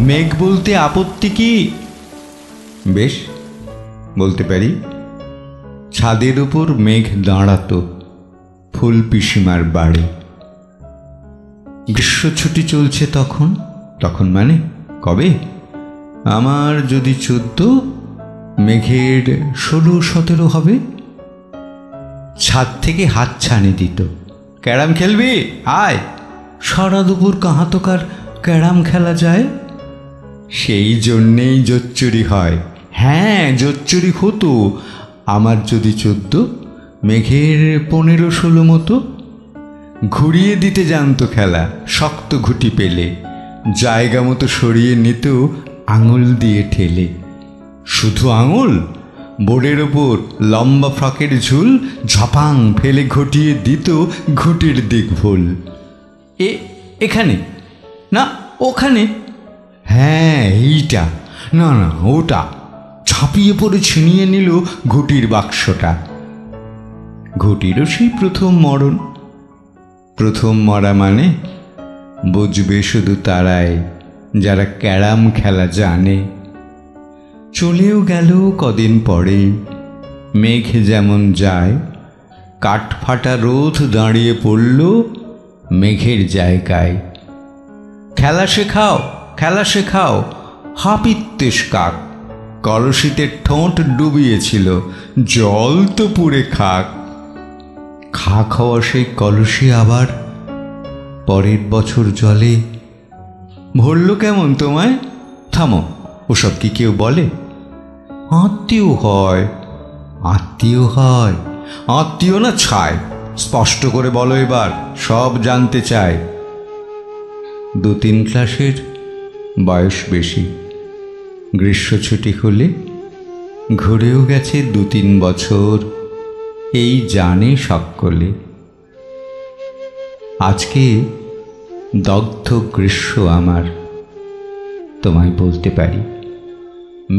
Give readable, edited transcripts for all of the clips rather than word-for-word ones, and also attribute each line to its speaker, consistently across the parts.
Speaker 1: মেঘ বলতে আপত্তি কি? বেশ, বলতে পারি। ছাদের উপর মেঘ দাঁড়াতো ফুল পিসিমার বাড়ি। গ্রীষ্ম ছুটি চলছে তখন। তখন মানে কবে? আমার যদি 14, মেঘের 16-17 হবে। ছাদ থেকে হাত ছানি দিত। ক্যারাম খেলবি? আয়। সারা দুপুর কাহাতকার ক্যারাম খেলা যায়। সেই জন্যেই জোচ্চুরি হয়। হ্যাঁ, জোচ্চুরি হতো আমার যদি 14, মেঘের 15-16 মতো। ঘুরিয়ে দিতে জানতো খেলা। শক্ত ঘুটি পেলে জায়গা মতো সরিয়ে নিত আঙুল দিয়ে ঠেলে। শুধু আঙুল, বোর্ডের ওপর লম্বা ফ্রকের ঝুল ঝপাং ফেলে ঘটিয়ে দিত ঘুটির দিক ভুল। এখানে না, ওখানে। হ্যাঁ, এইটা না, না ওটা। ঝাঁপিয়ে পড়ে ছিনিয়ে নিল ঘুটির বাক্সটা। ঘুটিরও সেই প্রথম মরণ। প্রথম মরা মানে বুঝবে শুধু তারাই যারা ক্যারাম খেলা জানে। চলেও গেল কদিন পরে। মেঘ যেমন যায়, কাঠ ফাটা রোদ দাঁড়িয়ে পড়ল মেঘের জায়গায়। খেলা শেখাও, খেলা শেখাও, হাপিত্যেস কাক। কলসিতে ঠোঁট ডুবিয়েছিল, জল তো পুড়ে খাক। খা খাওয়া সেই কলসি আবার পরের বছর জলে ভরল কেমন তোমায়? থামো, ওসব কি কেউ বলে? আত্মীয় হয়, আত্মীয় হয়। আত্মীয় না ছাই? স্পষ্ট করে বলো এবার, সব জানতে চায়। 2-3 ক্লাসের বয়স বেশি। গ্রীষ্ম ছুটি হলে ঘুরেও গেছে 2-3 বছর, এই জানে সকলে। আজকে দগ্ধ গ্রীষ্ম আমার। তোমায় বলতে পারি,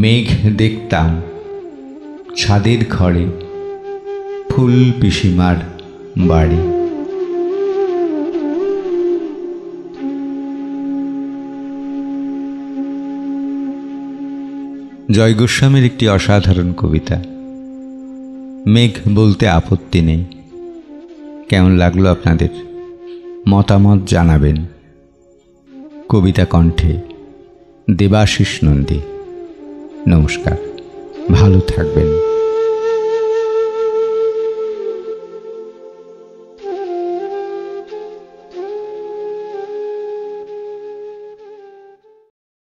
Speaker 1: মেঘ দেখতাম ছাদের ঘরে ফুল পিসিমার বাড়ি। জয় গোস্বামীর একটি অসাধারণ কবিতা, মেঘ বলতে আপত্তি নেই। কেমন লাগলো আপনাদের? মতামত জানাবেন। কবিতা কণ্ঠে দেবাশিস নন্দী। নমস্কার, ভালো থাকবেন।